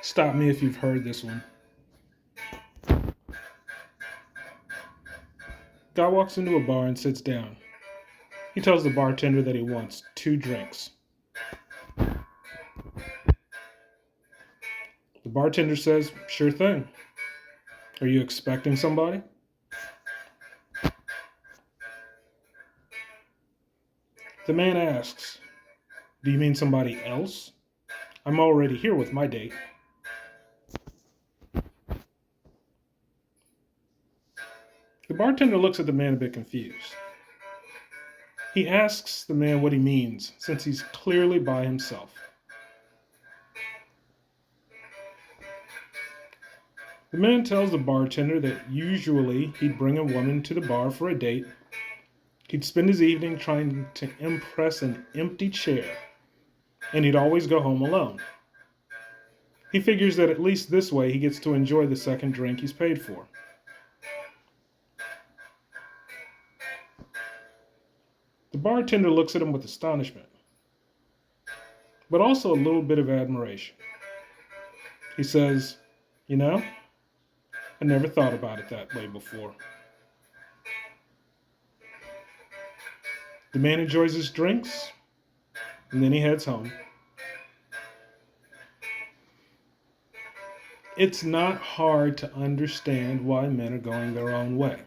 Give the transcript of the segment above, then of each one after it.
Stop me if you've heard this one. Guy walks into a bar and sits down. He tells the bartender that he wants 2 drinks. The bartender says, "Sure thing. Are you expecting somebody?" The man asks, "Do you mean somebody else? I'm already here with my date." The bartender looks at the man a bit confused. He asks the man what he means, since he's clearly by himself. The man tells the bartender that usually he'd bring a woman to the bar for a date. He'd spend his evening trying to impress an empty chair, and he'd always go home alone. He figures that at least this way he gets to enjoy the second drink he's paid for. The bartender looks at him with astonishment, but also a little bit of admiration. He says, "You know, I never thought about it that way before." The man enjoys his drinks, and then he heads home. It's not hard to understand why men are going their own way.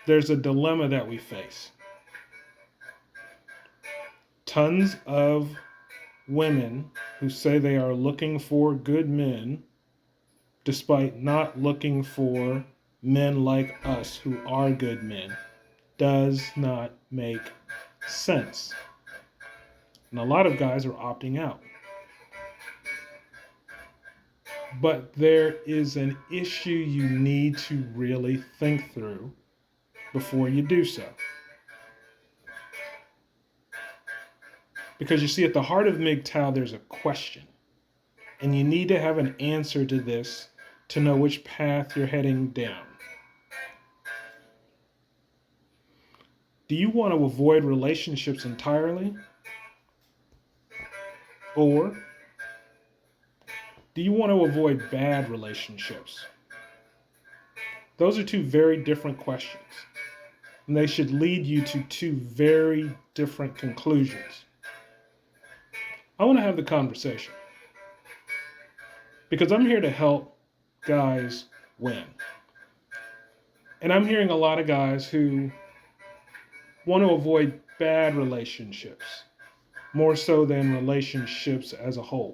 There's a dilemma that we face. Tons of women who say they are looking for good men, despite not looking for men like us who are good men, does not make sense. And a lot of guys are opting out. But there is an issue you need to really think through before you do so. Because you see, at the heart of MGTOW, there's a question. And you need to have an answer to this to know which path you're heading down. Do you want to avoid relationships entirely? Or do you want to avoid bad relationships? Those are 2 very different questions. And they should lead you to 2 very different conclusions. I want to have the conversation, because I'm here to help guys win. And I'm hearing a lot of guys who want to avoid bad relationships more so than relationships as a whole.